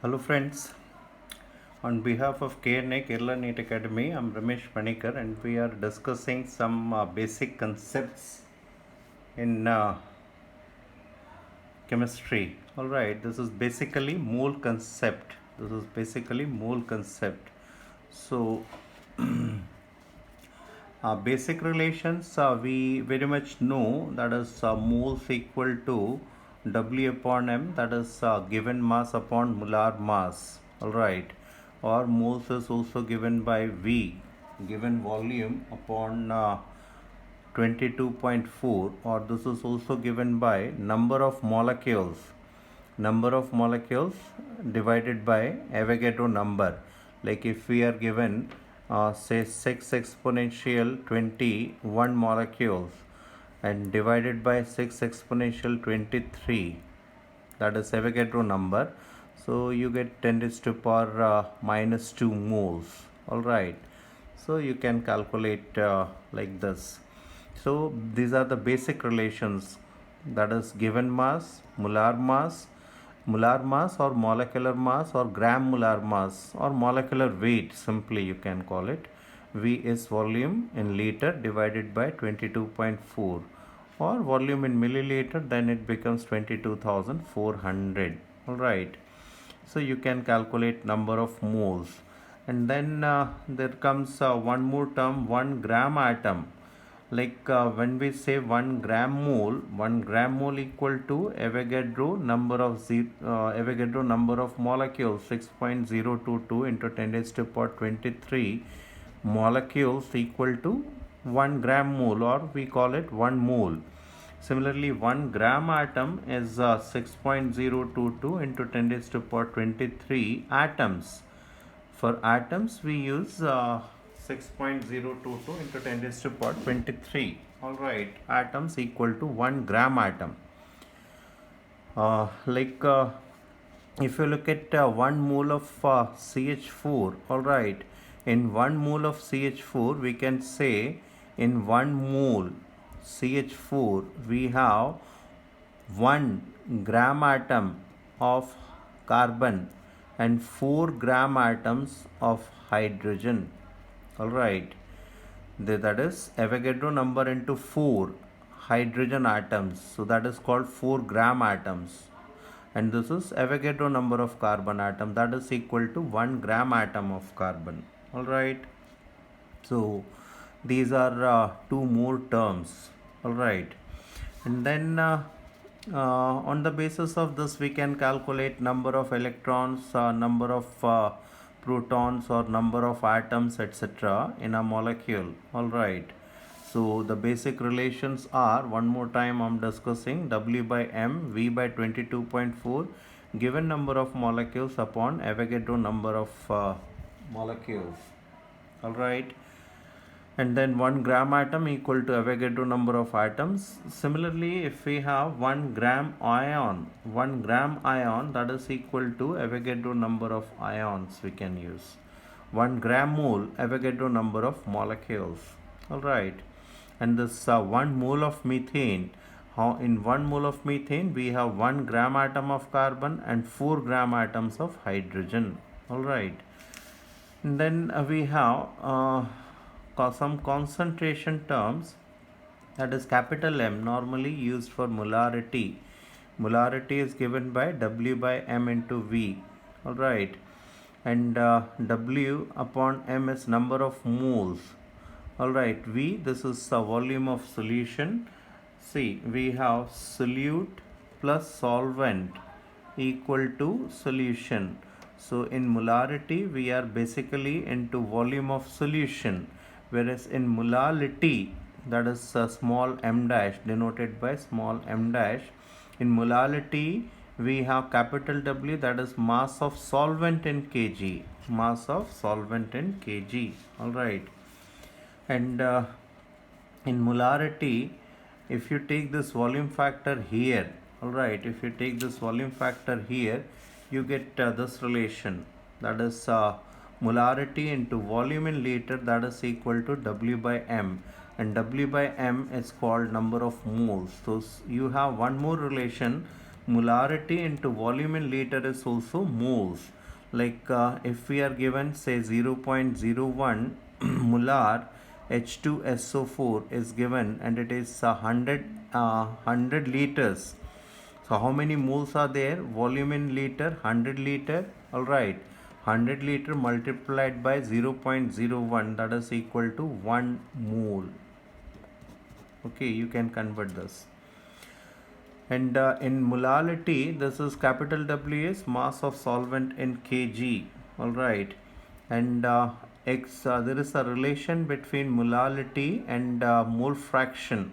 Hello friends, on behalf of KNA Kerala NEET Academy, I'm Ramesh Panikar and we are discussing some basic concepts in chemistry. Alright, this is basically mole concept. So, basic relations we very much know, that is moles equal to W upon M, that is given mass upon molar mass. Alright, or moles is also given by V, given volume upon 22.4, or this is also given by number of molecules divided by Avogadro number. Like if we are given say 6 exponential 21 molecules and divided by 6 exponential 23, that is Avogadro number, so you get 10 raised to power minus 2 moles. Alright, so you can calculate like this. So these are the basic relations, that is given mass, molar mass or molecular mass or gram molar mass or molecular weight, simply you can call it. V is volume in liter divided by 22.4, or volume in milliliter, then it becomes 22,400. Alright, so you can calculate number of moles. And then there comes one more term, 1 gram atom. Like when we say 1 gram mole equal to Avogadro number of molecules 6.022 into 10 raised to power 23 molecules equal to 1 gram mole, or we call it 1 mole. Similarly, 1 gram atom is 6.022 into 10 raised to power 23 atoms. For atoms, we use 6.022 into 10 raised to power 23. Alright, atoms equal to 1 gram atom. If you look at 1 mole of CH4, alright, in 1 mole of CH4, we can say in 1 mole CH4, we have 1 gram atom of carbon and 4 gram atoms of hydrogen. Alright, that is Avogadro number into 4 hydrogen atoms, so that is called 4 gram atoms. And this is Avogadro number of carbon atom, that is equal to 1 gram atom of carbon. Alright, so these are two more terms. Alright, and then on the basis of this we can calculate number of electrons, number of protons, or number of atoms, etc. in a molecule. Alright, so the basic relations are, one more time I'm discussing, W by M, V by 22.4, given number of molecules upon Avogadro number of molecules. Alright, and then 1 gram atom equal to Avogadro number of atoms. Similarly, if we have 1 gram ion, that is equal to Avogadro number of ions we can use. 1 gram mole, Avogadro number of molecules. Alright, and this 1 mole of methane, in 1 mole of methane we have 1 gram atom of carbon and 4 gram atoms of hydrogen. Alright, and then we have some concentration terms, that is capital M, normally used for molarity. Molarity is given by W by M into V. Alright, and W upon M is number of moles. Alright, V, this is the volume of solution. See, we have solute plus solvent equal to solution. So in molarity we are basically into volume of solution, whereas in molality, that is small m dash, denoted by small m dash, in molality we have capital W, that is mass of solvent in kg, alright, and in molarity, if you take this volume factor here, alright, you get this relation, that is molarity into volume in liter, that is equal to W by M, and W by M is called number of moles. So you have one more relation, molarity into volume in liter is also moles. Like if we are given say 0.01 molar H2SO4 is given and it is 100 liters. So how many moles are there? Volume in liter, 100 liter. Alright, 100 liter multiplied by 0.01, that is equal to 1 mole. Okay, you can convert this. And in molality, this is capital W is mass of solvent in kg. Alright, and there is a relation between molality and mole fraction,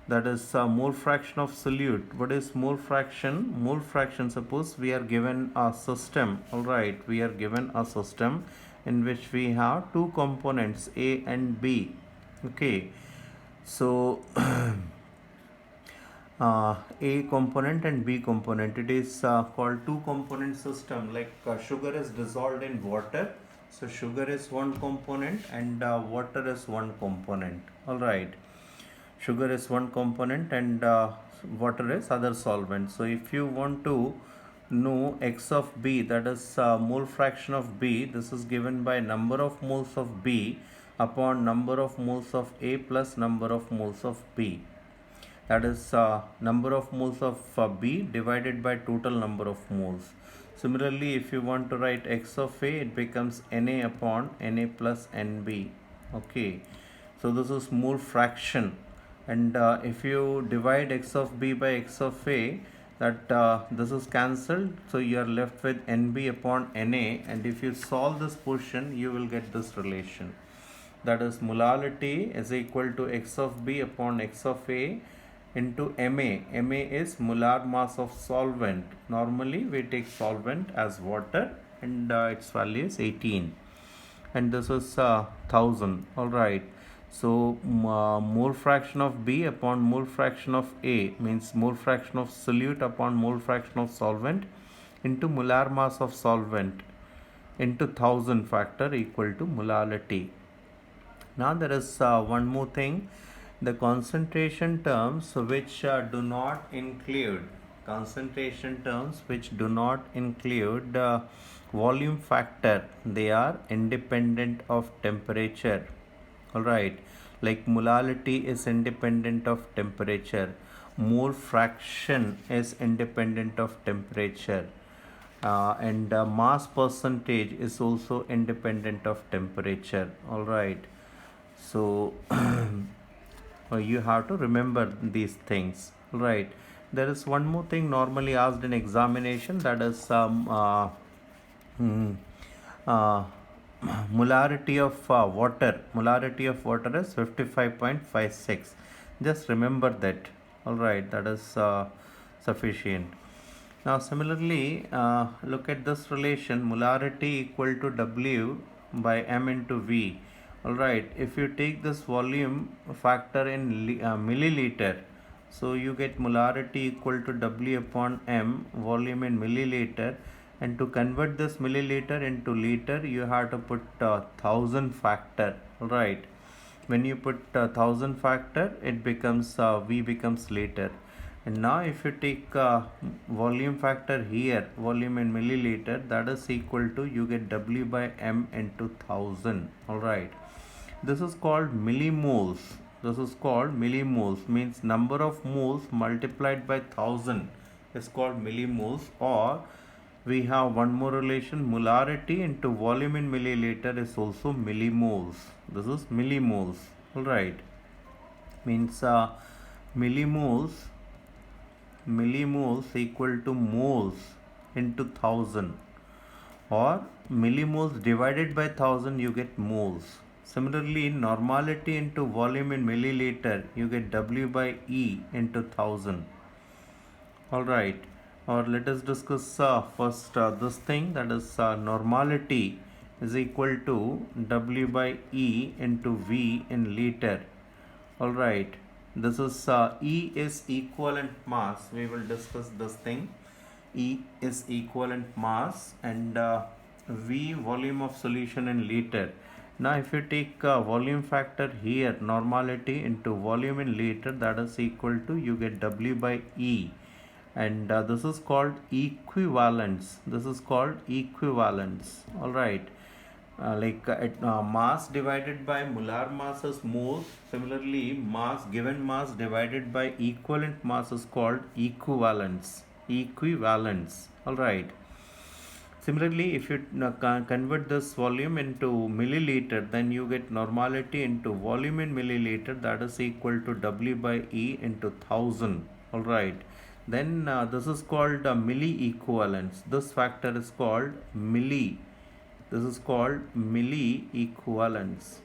that is mole fraction of solute. What is mole fraction? Mole fraction, suppose we are given a system. Alright, we are given a system in which we have two components A and B. Okay, so A component and B component. It is called two component system. Like sugar is dissolved in water, so sugar is one component and water is one component. Alright, sugar is one component and water is other solvent. So if you want to know x of B, that is mole fraction of B, this is given by number of moles of B upon number of moles of A plus number of moles of B. That is number of moles of B divided by total number of moles. Similarly, if you want to write x of A, it becomes Na upon Na plus Nb. Okay, so this is mole fraction, and if you divide x of B by x of A, that this is cancelled, so you are left with Nb upon Na, and if you solve this portion, you will get this relation. That is molality is equal to x of B upon x of A into Ma. Ma is molar mass of solvent. Normally we take solvent as water, and its value is 18, and this is 1000. Alright, so mole fraction of B upon mole fraction of A means mole fraction of solute upon mole fraction of solvent into molar mass of solvent into 1000 factor equal to molality. Now there is one more thing, the concentration terms which do not include volume factor, they are independent of temperature. Alright, like molality is independent of temperature, mole fraction is independent of temperature, and mass percentage is also independent of temperature. Alright, so you have to remember these things. Right, there is one more thing normally asked in examination, that is molarity of water. Molarity of water is 55.56. Just remember that. Alright, that is sufficient. Now similarly, look at this relation, molarity equal to W by M into V. Alright, if you take this volume factor in milliliter, so you get molarity equal to W upon M, volume in milliliter, and to convert this milliliter into liter, you have to put 1000 factor. Alright, when you put 1000 factor, it becomes V becomes liter. And now if you take volume factor here, volume in milliliter, that is equal to, you get W by M into 1000. Alright, this is called millimoles. This is called millimoles, means number of moles multiplied by 1000 is called millimoles. Or we have one more relation, molarity into volume in milliliter is also millimoles. This is millimoles. Alright, means millimoles equal to moles into 1000, or millimoles divided by 1000, you get moles. Similarly, normality into volume in milliliter, you get W by E into 1000. Alright, or let us discuss first this thing, that is normality is equal to W by E into V in liter. Alright, this is E is equivalent mass. We will discuss this thing. E is equivalent mass, and V volume of solution in liter. Now if you take volume factor here, normality into volume in liter, that is equal to, you get W by E. and this is called equivalence. This is called equivalence. All right. Mass divided by molar mass is moles. Similarly, mass given mass divided by equivalent mass is called equivalence. Equivalence. All right. Similarly, if you convert this volume into milliliter, then you get normality into volume in milliliter, that is equal to W by E into 1000. All right. Then this is called milli equivalence. This factor is called milli. This is called milli equivalence.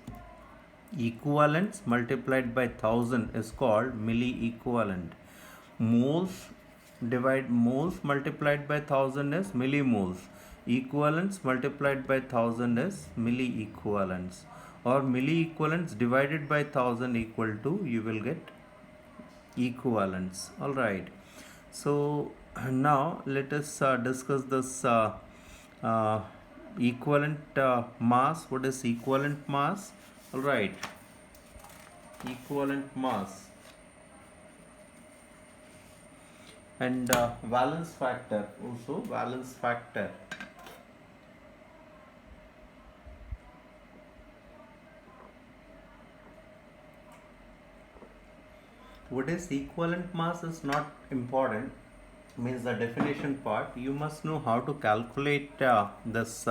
Equivalence multiplied by 1000 is called milli equivalent. Moles multiplied by 1000 is millimoles. Equivalence multiplied by 1000 is milli equivalence, or milli equivalence divided by 1000 equal to, you will get equivalence. All right. So now let us discuss this uh, equivalent mass. What is equivalent mass? All right. Equivalent mass and valence factor, also valence factor. What is equivalent mass is not important, means the definition part. You must know how to calculate this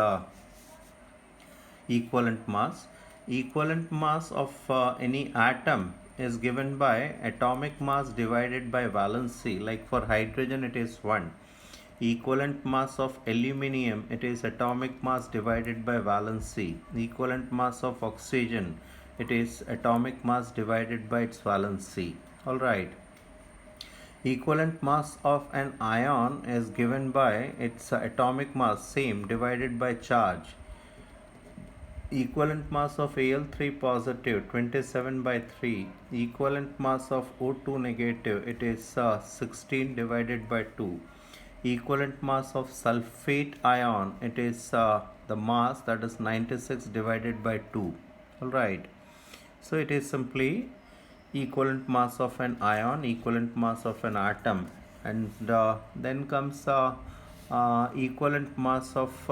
equivalent mass. Equivalent mass of any atom is given by atomic mass divided by valency. Like for hydrogen it is 1. Equivalent mass of aluminium, it is atomic mass divided by valency. Equivalent mass of oxygen, it is atomic mass divided by its valency. All right. Equivalent mass of an ion is given by its atomic mass, same, divided by charge. Equivalent mass of Al3 positive, 27 by 3. Equivalent mass of O2 negative, it is 16 divided by 2. Equivalent mass of sulfate ion, it is the mass, that is 96 divided by 2. Alright. So it is simply equivalent mass of an ion, equivalent mass of an atom, and then comes equivalent mass of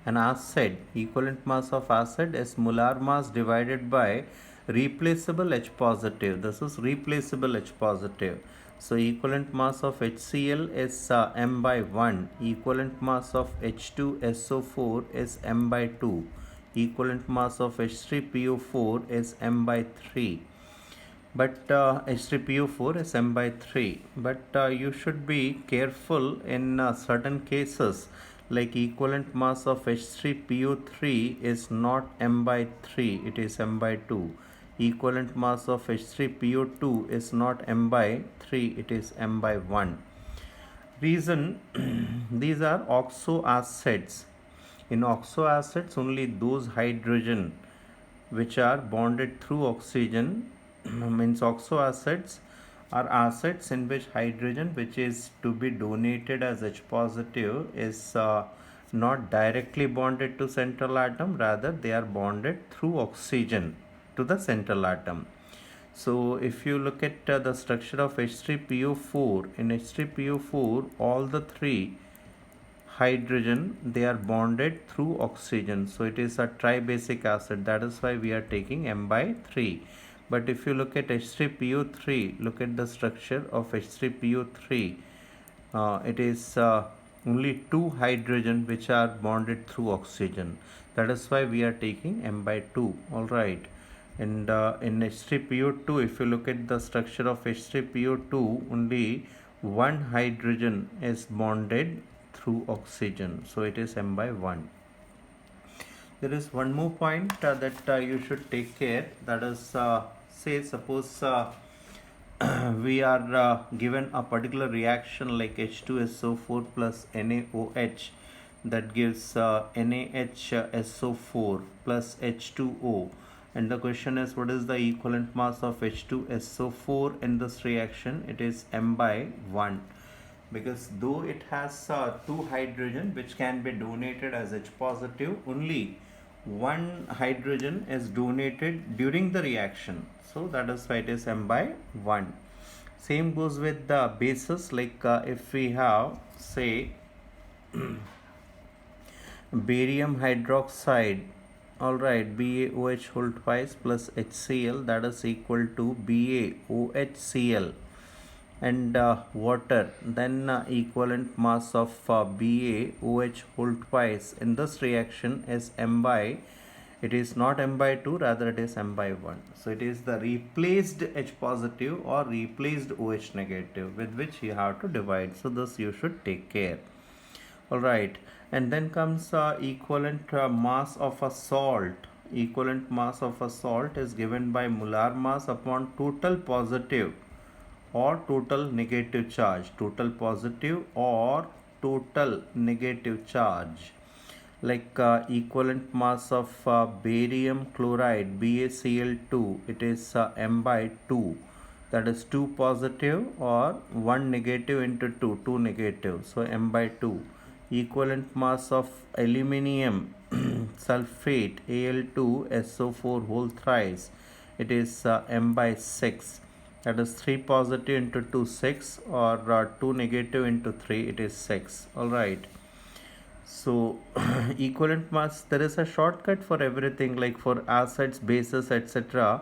an acid. Equivalent mass of acid is molar mass divided by replaceable H positive. This is replaceable H positive. So equivalent mass of HCl is m by 1. Equivalent mass of H2SO4 is m by 2. Equivalent mass of H3PO4 is m by 3. But H3PO4 is m by 3. But you should be careful in certain cases, like equivalent mass of H3PO3 is not m by 3, it is m by 2. Equivalent mass of H3PO2 is not m by 3, it is m by 1. Reason these are oxo acids. In oxo acids, only those hydrogen which are bonded through oxygen means oxo acids are acids in which hydrogen which is to be donated as H positive is not directly bonded to central atom, rather they are bonded through oxygen to the central atom. So if you look at the structure of H3PO4, in H3PO4 all the three hydrogen they are bonded through oxygen, so it is a tribasic acid, that is why we are taking m by 3. But if you look at H3PO3, look at the structure of H3PO3, it is only two hydrogen which are bonded through oxygen, that is why we are taking m by 2. All right. And in H3PO2, if you look at the structure of H3PO2, only one hydrogen is bonded through oxygen, so it is m by 1. There is one more point that you should take care, that is say suppose we are given a particular reaction like H2SO4 plus NaOH, that gives NaHSO4 plus H2O, and the question is what is the equivalent mass of H2SO4 in this reaction? It is m by 1, because though it has two hydrogen which can be donated as H positive, only one hydrogen is donated during the reaction, so that is why it is m by 1. Same goes with the bases, like if we have, say, barium hydroxide, all right, BaOH whole twice plus HCl, that is equal to BaOHCl, and water, then equivalent mass of BaOH whole twice in this reaction is m by, it is not m by 2, rather it is m by 1. So it is the replaced H positive or replaced OH negative with which you have to divide. So this you should take care. All right, and then comes equivalent mass of a salt. Equivalent mass of a salt is given by molar mass upon total positive or total negative charge. Total positive or total negative charge. Like equivalent mass of barium chloride BaCl2, it is m by 2, that is 2 positive or 1 negative into 2, 2 negative, so m by 2. Equivalent mass of aluminium sulfate Al2SO4 whole thrice, it is m by 6, that is 3 positive into 2, 6, or 2 negative into 3, it is 6. All right, so equivalent mass, there is a shortcut for everything, like for acids, bases, etc.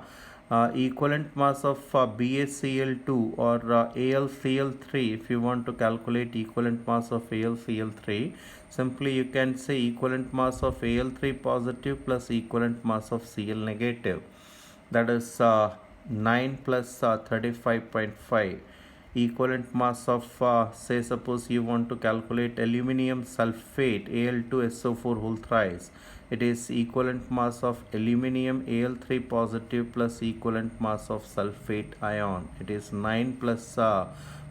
Equivalent mass of BaCl2 or AlCl3, if you want to calculate equivalent mass of AlCl3, simply you can say equivalent mass of Al3 positive plus equivalent mass of Cl negative, that is 9 plus 35.5. Equivalent mass of say suppose you want to calculate aluminium sulfate Al2SO4 whole thrice, it is equivalent mass of aluminium Al3 positive plus equivalent mass of sulfate ion, it is 9 plus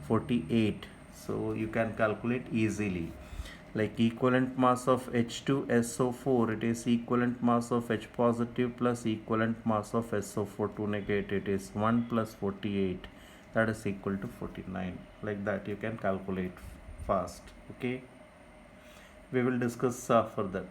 48. So you can calculate easily. Like equivalent mass of H2SO4, it is equivalent mass of H positive plus equivalent mass of SO4 2 negative, it is 1 plus 48, that is equal to 49. Like that you can calculate fast. Okay, we will discuss further.